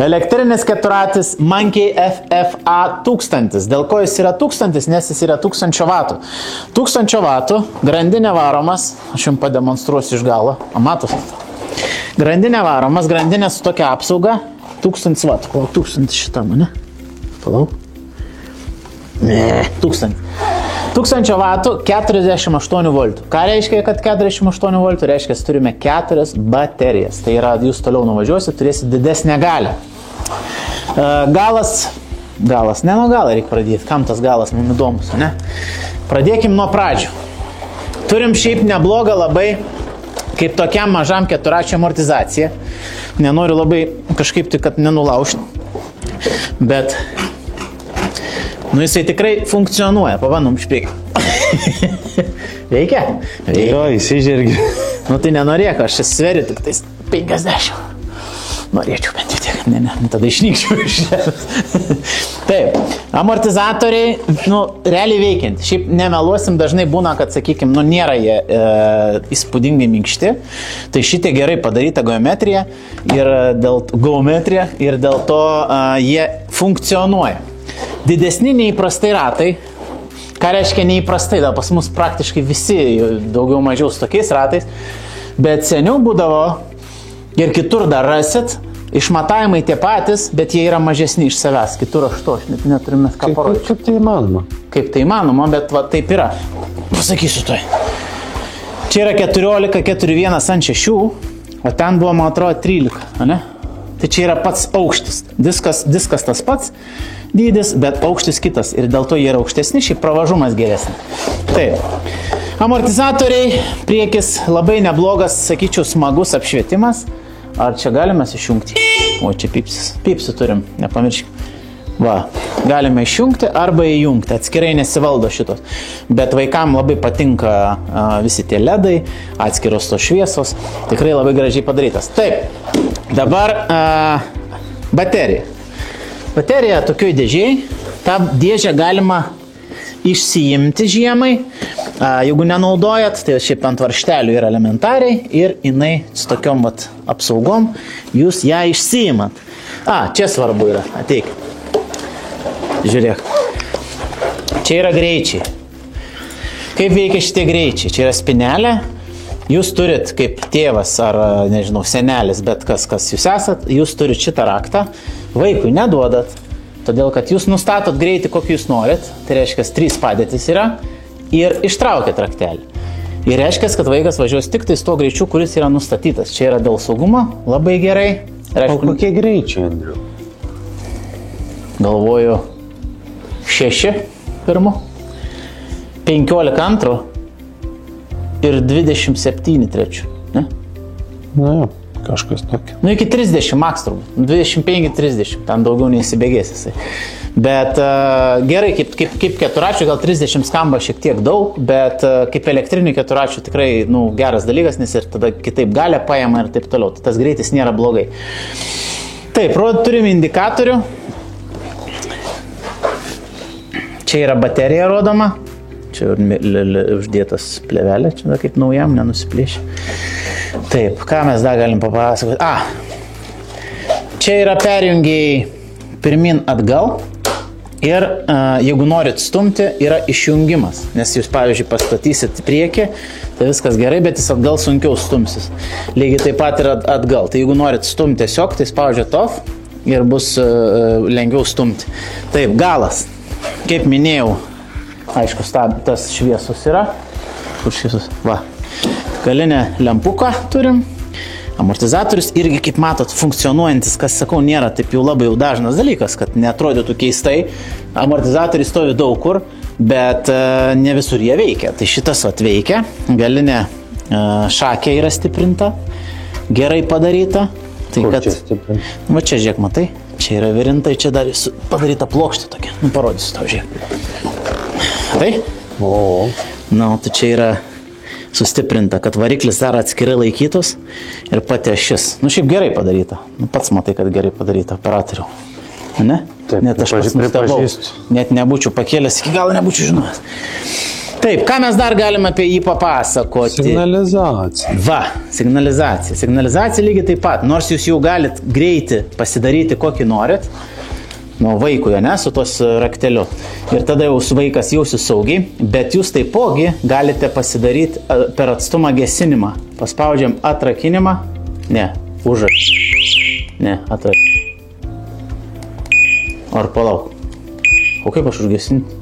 Elektrinis keturatis Monkey FFA 1000. Dėl ko jis yra 1000, nes jis yra 1000 vatų. 1000 vatų, grandinė varomas, aš jums pademonstruosiu iš galo, matos. Grandinė varomas, grandinė su tokia apsauga, 1000 vatų. Klau, 1000 šitam, ne? Palau. Ne, 1000. 1000 vatų, 48 voltų. Ką reiškia, kad 48 voltų? Reiškia, turime 4 baterijas. Tai yra, jūs toliau nuvažiuosite, turėsite didesnę galę. Galas, ne nuo galo reikia pradėti. Kam tas galas, mums įdomus, ne? Pradėkim nuo pradžių. Turim šiaip neblogą labai, kaip tokiam mažam keturačio amortizaciją. Nenoriu labai kažkaip tik, kad nenulaužti. Bet... Nu, jisai tikrai funkcionuoja, pabandom špėk. Veikia? Veikia. Jo, įsižergi. Nu, tai nenorėk, aš sveriu tik tais 50. Norėčiau bent jau tiek, ne, tada išnykčiau iš žemės. Taip, amortizatoriai, nu, realiai veikiant. Šiaip nemeluosim, dažnai būna, kad, sakykime, nu, nėra jie įspūdingai minkšti. Tai šitie gerai padaryta geometrija ir dėl to jie funkcionuoja. Didesni neįprastai ratai. Ką reiškia neįprastai? Da, pas mus praktiškai visi daugiau mažiau su tokiais ratais. Bet seniau būdavo ir kitur dar rasit. Išmatavimai tie patys, bet jie yra mažesni iš savęs. Kitur aš net neturime ką parodyti. Kaip tai įmanoma? Kaip tai įmanoma, bet va, taip yra. Pasakysiu toj. Čia yra 14,41 ant 6, o ten buvo, man atrodo, 13, ne? Tai čia yra pats aukštis. Diskas tas pats dydis, bet aukštis kitas. Ir dėl to jie yra aukštesni, šiaip pravažumas geresnis. Taip. Amortizatoriai, priekis labai neblogas, sakyčiau, smagus apšvietimas. Ar čia galime išjungti? O, čia pipsis. Pipsį turim, nepamirškime. Va, galime išjungti arba įjungti. Atskirai nesivaldo šitos. Bet vaikam labai patinka visi tie ledai, atskiros tos šviesos. Tikrai labai gražiai padarytas. Taip. Dabar baterija. Baterija tokioj dėžiai. Ta dėžę galima išsiimti žiemai. Jeigu nenaudojat, tai šiaip ant varžtelių yra elementariai ir jinai su tokiom vat, apsaugom jūs ją išsiimat. Čia svarbu yra. Ateik. Žiūrėk. Čia yra greičiai. Kaip veikia šitie greičiai? Čia yra spinelė. Jūs turit kaip tėvas ar, nežinau, senelis, bet kas jūs esat, jūs turit šitą raktą, vaikui neduodat, todėl kad jūs nustatot greitį, kokį jūs norit, tai reiškia 3 padėtis yra, ir ištraukėt raktelį. Ir reiškia, kad vaikas važiuos tik tais tuo greičiu, kuris yra nustatytas. Čia yra dėl saugumo, labai gerai. O kokie greičiai, Andriu? Galvoju, 6 pirmų, 15 antrų. Ir 27 trečių, ne? Na, kažkas tokio. Nu, iki 30 maks turbūt. 25-30, ten daugiau neįsibėgės jisai. Bet gerai, kaip keturačių, gal 30 skamba šiek tiek daug, bet kaip elektrinių keturačių tikrai, nu, geras dalykas, nes ir tada kitaip galę paima ir taip toliau. Tai tas greitis nėra blogai. Taip, turim indikatorių. Čia yra baterija rodoma. Čia uždėtas plėvelė, čia kaip naujam, nenusiplėšė. Taip, ką mes dar galim papasakoti? Čia yra perjungiai pirmin atgal ir jeigu norit stumti, yra išjungimas. Nes jūs, pavyzdžiui, pastatysit į priekį, tai viskas gerai, bet jis atgal sunkiau stumsis. Lygiai taip pat yra atgal. Tai jeigu norit stumti tiesiog, tai spaudžiat off ir bus lengviau stumti. Taip, galas. Kaip minėjau, aišku, tas šviesus yra. Kur šviesus? Va. Galinę lempuką turim. Amortizatorius irgi, kaip matot, funkcionuojantis, kas, sakau, nėra taip jau labai jau dažnas dalykas, kad neatrodytų keistai. Amortizatoriai stovi daug kur, bet ne visur jie veikia. Tai šitas veikia. Galinė šakė yra stiprinta. Gerai padaryta. Tai, kur kad, čia stiprinta? Va čia, žiūrėk, matai. Čia yra virintai, čia dar padaryta plokštė tokia. Nu, parodysiu tau, žiūrėk. Tai? O. Na, tai čia yra sustiprinta, kad variklis dar atskirai laikytus ir pati ašis. Nu, šiaip gerai padaryta. Nu, pats matai, kad gerai padaryta operatorių. Ne? Taip, net aš pats nustebau. Net nebūčiau pakėlęs, iki galo nebūčiau žinojęs. Taip, ką mes dar galime apie jį papasakoti? Signalizacija. Va, signalizacija. Signalizacija lygiai taip pat, nors jūs jau galit greitį pasidaryti kokį norit, nuo vaikų, ne, su tos rakteliu. Ir tada jau vaikas jausis saugiai, bet jūs taipogi galite pasidaryti per atstumą gesinimą. Paspaudžiam atrakinimą, ne, ne, ar palauk. O kaip aš užgesinti?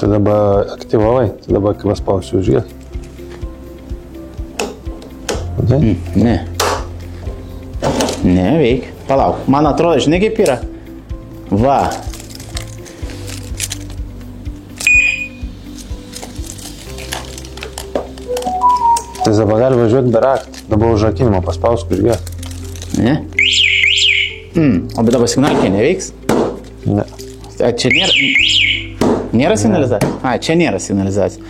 Tai dabar aktyvavai, tai dabar kai paspausiu užges. Ne. Ne, veik. Palauk. Man atrodo, žinai kaip yra? Va. Tai dabar gali važiuoti be raktą. Dabar užrakinimą paspausiu užges. Ne? O bet dabar signalkė neveiks? Ne. Čia nėra signalizacija? Čia nėra signalizacija.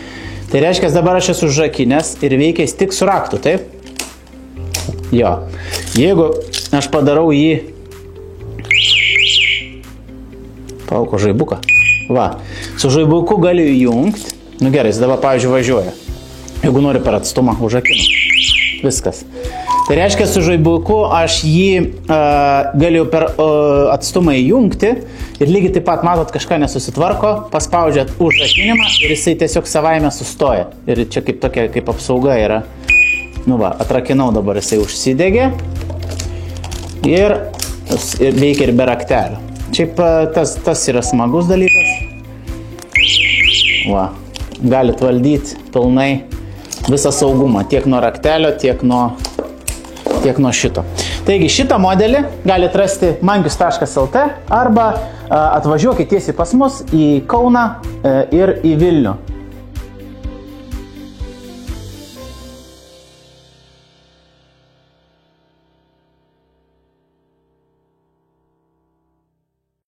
Tai reiškia, dabar aš esu užrakinęs ir veikiais tik su raktu, taip? Jo. Jeigu aš padarau jį... Pauko žaibuką. Va. Su žaibuku galiu įjungti. Nu gerai, jis dabar, pavyzdžiui, važiuoja. Jeigu nori per atstumą, užrakinu. Viskas. Tai reiškia, su žaibuku aš jį galiu per atstumą įjungti ir lygiai taip pat, matot, kažką nesusitvarko, paspaudžiat užrakinimą ir jisai tiesiog savaime sustoja. Ir čia kaip tokia, kaip apsauga yra. Nu va, atrakinau dabar, jisai užsidegė ir veikia ir be raktelio. Šiaip tas yra smagus dalykas. Va, galit valdyti pilnai visą saugumą, tiek nuo raktelio, tiek nuo šito. Taigi šitą modelį galite rasti mankius.lt arba atvažiuokit tiesiai pas mus į Kauną ir į Vilnių.